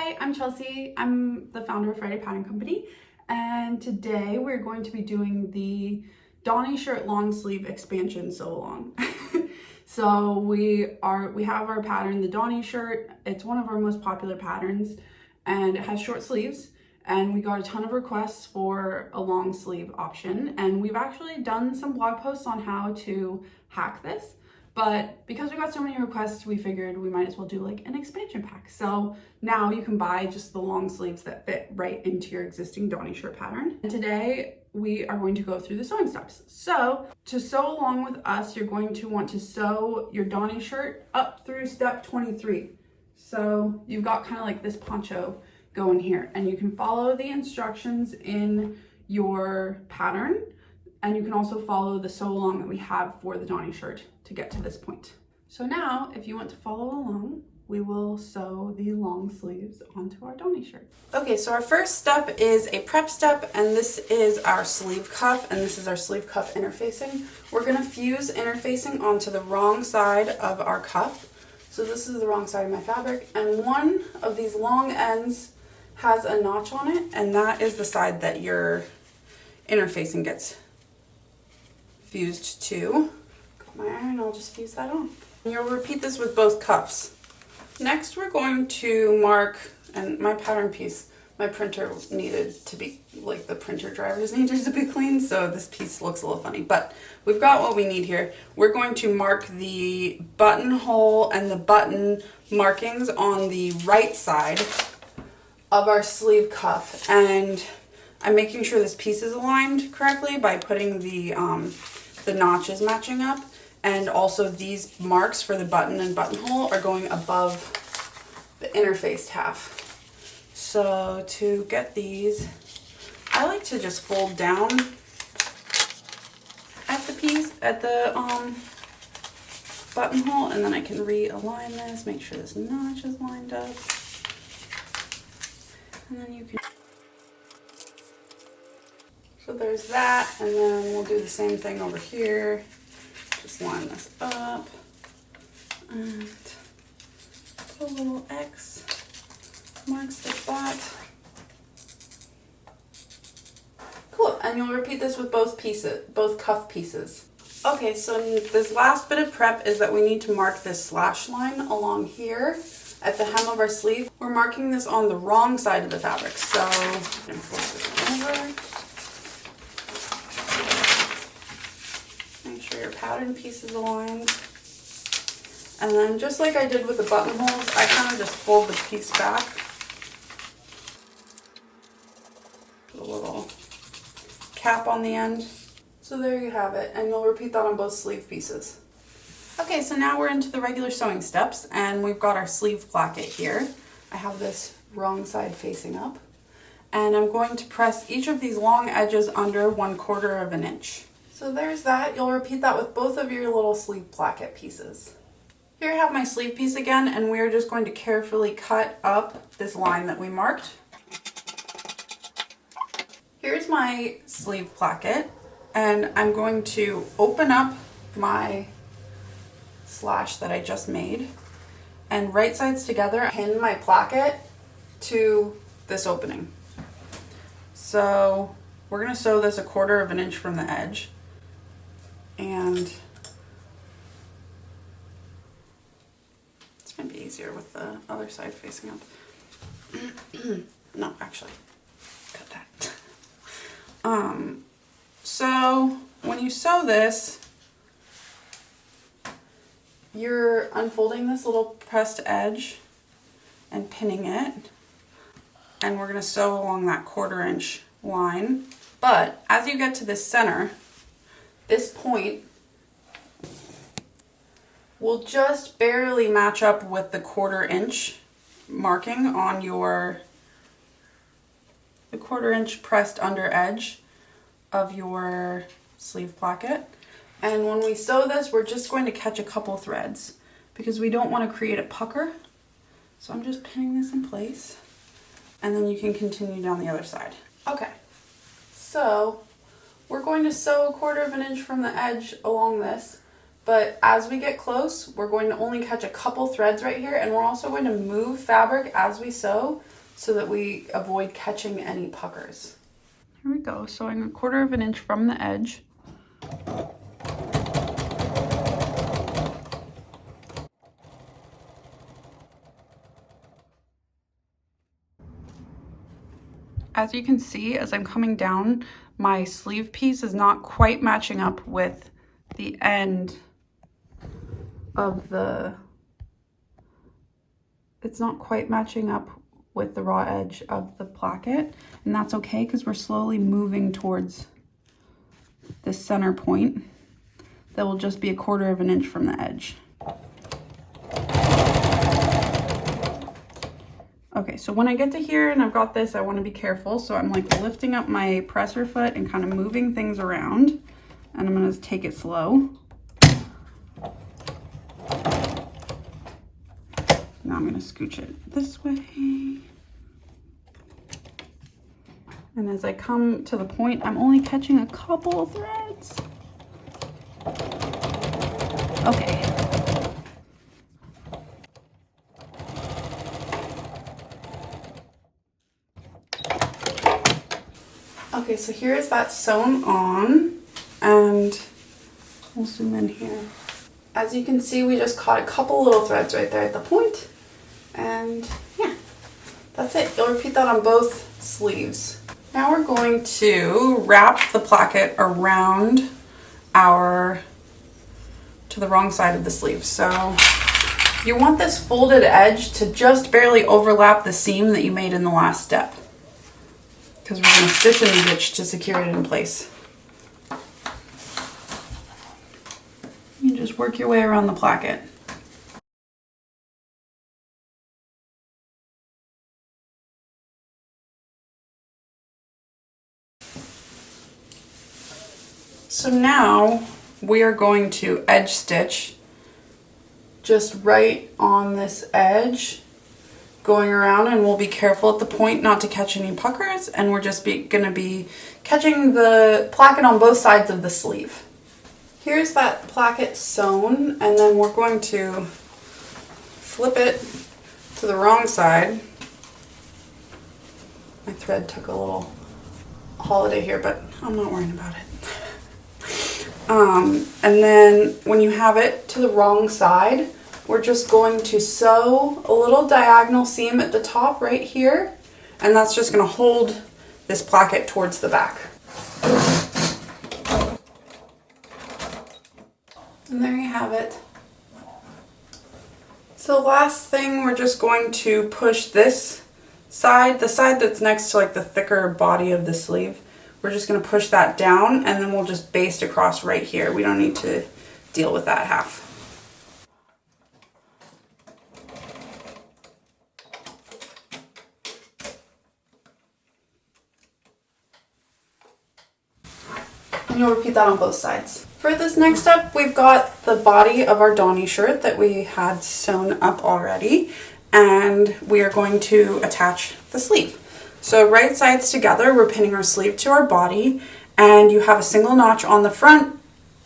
Hi, I'm Chelsea. I'm the founder of Friday Pattern Company, and today we're going to be doing the Donny Shirt Long Sleeve expansion sew along. So we have our pattern, the Donny shirt. It's one of our most popular patterns, and it has short sleeves. And we got a ton of requests for a long sleeve option, and we've actually done some blog posts on how to hack this. But because we got so many requests, we figured we might as well do like an expansion pack. So now you can buy just the long sleeves that fit right into your existing Donny shirt pattern. And today we are going to go through the sewing steps. So to sew along with us, you're going to want to sew your Donny shirt up through step 23. So you've got kind of like this poncho going here, and you can follow the instructions in your pattern. And you can also follow the sew along that we have for the Donny shirt to get to this point. So now, if you want to follow along, we will sew the long sleeves onto our Donny shirt. Okay, so our first step is a prep step, and this is our sleeve cuff, and this is our sleeve cuff interfacing. We're gonna fuse interfacing onto the wrong side of our cuff. So this is the wrong side of my fabric, and one of these long ends has a notch on it, and that is the side that your interfacing gets fused to. Got my iron, I'll just fuse that on. And you'll repeat this with both cuffs. Next we're going to mark, and my pattern piece, my printer needed to be, like the printer drivers needed to be clean, so this piece looks a little funny, but we've got what we need here. We're going to mark the buttonhole and the button markings on the right side of our sleeve cuff, and I'm making sure this piece is aligned correctly by putting the notches matching up, and also these marks for the button and buttonhole are going above the interfaced half. So to get these, I like to just fold down at the piece, at the buttonhole, and then I can realign this, make sure this notch is lined up. And then you can, so there's that, and then we'll do the same thing over here. Just line this up and put a little X marks like that. Cool, and you'll repeat this with both pieces, both cuff pieces. Okay, so this last bit of prep is that we need to mark this slash line along here at the hem of our sleeve. We're marking this on the wrong side of the fabric, so I'm going to flip this over. Make sure your pattern piece is aligned. And then just like I did with the buttonholes, I kind of just fold the piece back. Put a little cap on the end. So there you have it, and you'll repeat that on both sleeve pieces. Okay, so now we're into the regular sewing steps, and we've got our sleeve placket here. I have this wrong side facing up, and I'm going to press each of these long edges under 1/4 of an inch. So there's that. You'll repeat that with both of your little sleeve placket pieces. Here I have my sleeve piece again, and we're just going to carefully cut up this line that we marked. Here's my sleeve placket, and I'm going to open up my slash that I just made, and right sides together, pin my placket to this opening. So we're going to sew this 1/4 of an inch from the edge, and it's going to be easier with the other side facing up. No, actually, cut that. So when you sew this, you're unfolding this little pressed edge and pinning it, and we're going to sew along that 1/4 inch line. But as you get to the center, this point will just barely match up with the 1/4 inch marking on the 1/4 inch pressed under edge of your sleeve placket. And when we sew this, we're just going to catch a couple threads because we don't want to create a pucker. So I'm just pinning this in place, and then you can continue down the other side. Okay, so we're going to sew 1/4 of an inch from the edge along this, but as we get close, we're going to only catch a couple threads right here, and we're also going to move fabric as we sew so that we avoid catching any puckers. Here we go, sewing 1/4 of an inch from the edge. As you can see, as I'm coming down, my sleeve piece is not quite matching up with the end of it's not quite matching up with the raw edge of the placket, and that's okay because we're slowly moving towards this center point that will just be 1/4 of an inch from the edge. Okay, so when I get to here and I've got this, I want to be careful. So I'm like lifting up my presser foot and kind of moving things around. And I'm going to take it slow. Now I'm going to scooch it this way. And as I come to the point, I'm only catching a couple of threads. Okay. Okay, so here's that sewn on, and we'll zoom in here. As you can see, we just caught a couple little threads right there at the point, and yeah, that's it. You'll repeat that on both sleeves. Now we're going to wrap the placket around to the wrong side of the sleeve. So you want this folded edge to just barely overlap the seam that you made in the last step, because we're going to stitch in the ditch to secure it in place. You just work your way around the placket. So now we are going to edge stitch just right on this edge, going around, and we'll be careful at the point not to catch any puckers, and we're just gonna be catching the placket on both sides of the sleeve. Here's that placket sewn, and then we're going to flip it to the wrong side. My thread took a little holiday here, but I'm not worrying about it. And then when you have it to the wrong side, we're just going to sew a little diagonal seam at the top right here, and that's just going to hold this placket towards the back. And there you have it. So last thing, we're just going to push this side, the side that's next to like the thicker body of the sleeve. We're just going to push that down, and then we'll just baste across right here. We don't need to deal with that half. And you'll repeat that on both sides. For this next step, we've got the body of our Donny shirt that we had sewn up already, and we are going to attach the sleeve. So right sides together, we're pinning our sleeve to our body, and you have a single notch on the front,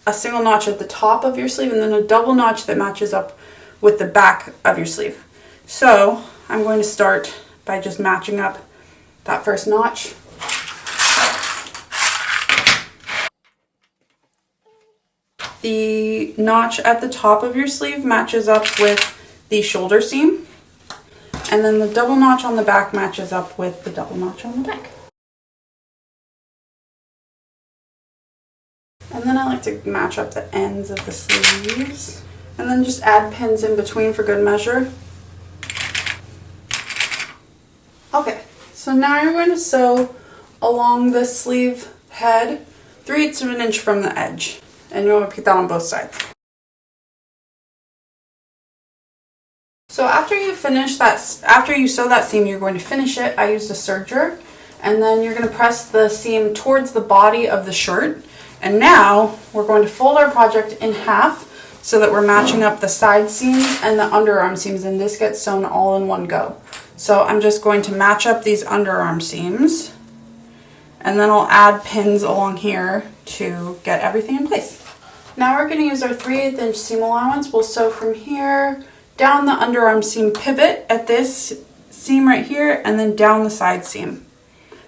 a single notch at the top of your sleeve, and then a double notch that matches up with the back of your sleeve. So I'm going to start by just matching up that first notch. The notch at the top of your sleeve matches up with the shoulder seam, and then the double notch on the back matches up with the double notch on the back. And then I like to match up the ends of the sleeves, and then just add pins in between for good measure. Okay, so now you're going to sew along the sleeve head 3/8 of an inch from the edge, and you'll repeat that on both sides. So after you finish that, after you sew that seam, you're going to finish it. I used a serger, and then you're going to press the seam towards the body of the shirt. And now we're going to fold our project in half so that we're matching up the side seams and the underarm seams, and this gets sewn all in one go. So I'm just going to match up these underarm seams, and then I'll add pins along here to get everything in place. Now we're going to use our 3/8 inch seam allowance. We'll sew from here down the underarm seam pivot at this seam right here and then down the side seam.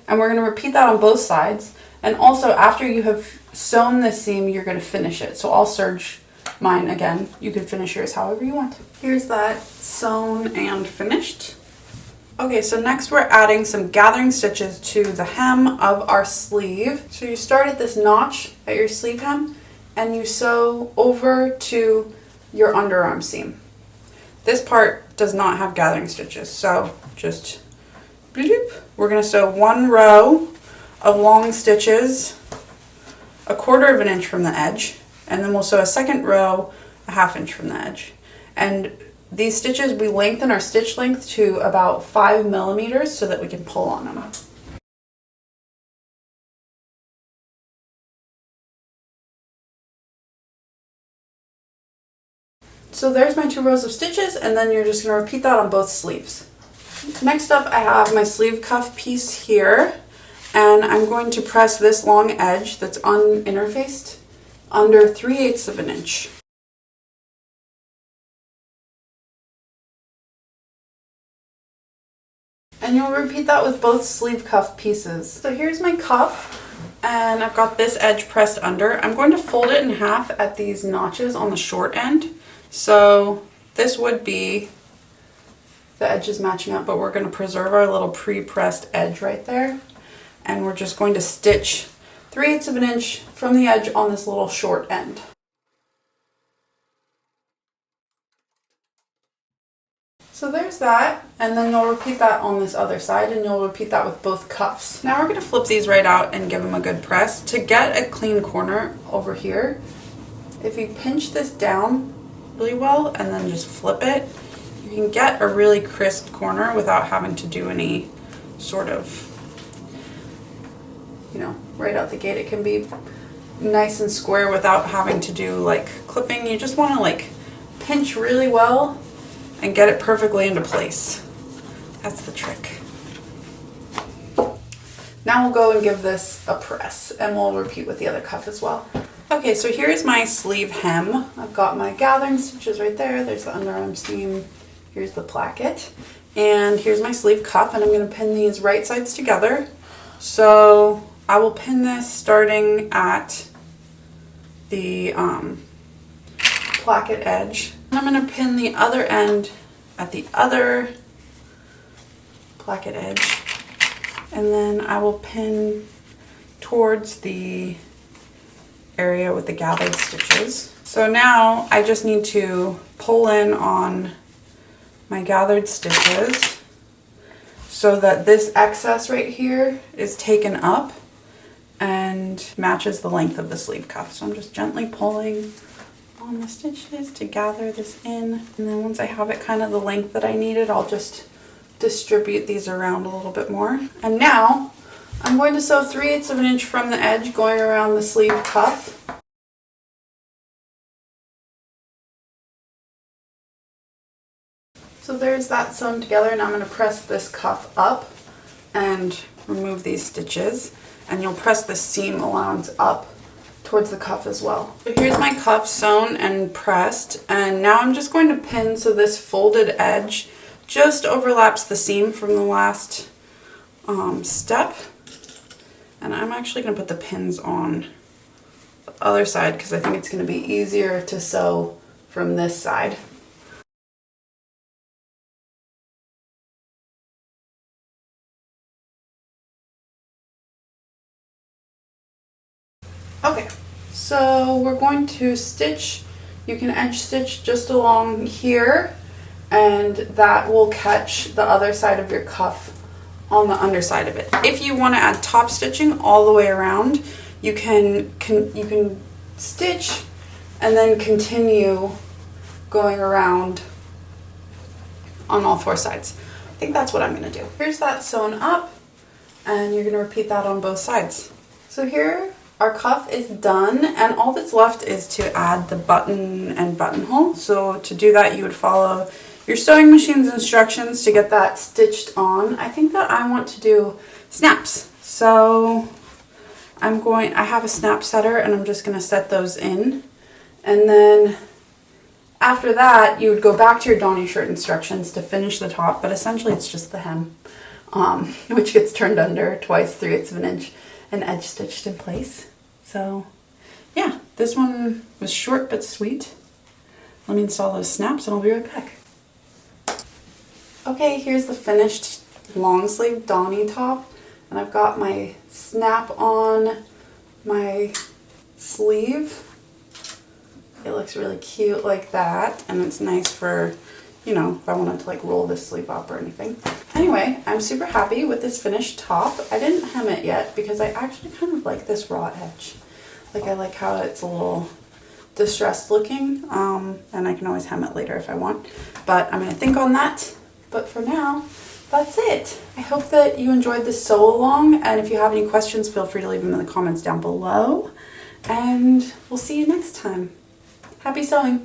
And we're going to repeat that on both sides. And also after you have sewn this seam, you're going to finish it. So I'll serge mine again. You can finish yours however you want. Here's that sewn and finished. Okay, so next we're adding some gathering stitches to the hem of our sleeve. So you start at this notch at your sleeve hem and you sew over to your underarm seam. This part does not have gathering stitches, so just bloop. We're going to sew one row of long stitches 1/4 of an inch from the edge, and then we'll sew a second row 1/2 inch from the edge. And these stitches, we lengthen our stitch length to about 5 millimeters so that we can pull on them. So there's my 2 rows of stitches, and then you're just going to repeat that on both sleeves. Next up, I have my sleeve cuff piece here, and I'm going to press this long edge that's uninterfaced under 3/8 of an inch. And you'll repeat that with both sleeve cuff pieces. So here's my cuff, and I've got this edge pressed under. I'm going to fold it in half at these notches on the short end. So this would be the edges matching up, but we're going to preserve our little pre-pressed edge right there. And we're just going to stitch 3/8 of an inch from the edge on this little short end. So there's that, and then you'll repeat that on this other side, and you'll repeat that with both cuffs. Now we're going to flip these right out and give them a good press. To get a clean corner over here, if you pinch this down really well and then just flip it, you can get a really crisp corner without having to do any sort of, right out the gate. It can be nice and square without having to do like clipping. You just want to like pinch really well and get it perfectly into place. That's the trick. Now we'll go and give this a press, and we'll repeat with the other cuff as well. Okay, so here's my sleeve hem. I've got my gathering stitches right there. There's the underarm seam. Here's the placket. And here's my sleeve cuff, and I'm going to pin these right sides together. So I will pin this starting at the placket edge. And I'm going to pin the other end at the other placket edge. And then I will pin towards the area with the gathered stitches. So now I just need to pull in on my gathered stitches so that this excess right here is taken up and matches the length of the sleeve cuff. So I'm just gently pulling on the stitches to gather this in, and then once I have it kind of the length that I needed, I'll just distribute these around a little bit more. And now I'm going to sew 3/8 of an inch from the edge going around the sleeve cuff. So there's that sewn together, and I'm going to press this cuff up and remove these stitches, and you'll press the seam allowance up towards the cuff as well. So here's my cuff sewn and pressed, and now I'm just going to pin so this folded edge just overlaps the seam from the last step. And I'm actually going to put the pins on the other side because I think it's going to be easier to sew from this side. Okay, so we're going to stitch. You can edge stitch just along here, and that will catch the other side of your cuff on the underside of it. If you want to add top stitching all the way around, you can stitch and then continue going around on all 4 sides. I think that's what I'm going to do. Here's that sewn up, and you're going to repeat that on both sides. So here our cuff is done, and all that's left is to add the button and buttonhole. So to do that, you would follow your sewing machine's instructions to get that stitched on. I think that I want to do snaps. So I have a snap setter, and I'm just going to set those in. And then after that, you would go back to your Donny shirt instructions to finish the top, but essentially it's just the hem, which gets turned under twice, 3/8 of an inch, and edge stitched in place. So yeah, this one was short but sweet. Let me install those snaps and I'll be right back. Okay, here's the finished long sleeve Donny top, and I've got my snap on my sleeve. It looks really cute like that, and it's nice for, you know, if I wanted to like roll this sleeve up or anything. Anyway, I'm super happy with this finished top. I didn't hem it yet because I actually kind of like this raw edge. Like I like how it's a little distressed looking, and I can always hem it later if I want. But I'm gonna think on that. But for now, that's it. I hope that you enjoyed this sew along, and if you have any questions, feel free to leave them in the comments down below. And we'll see you next time. Happy sewing!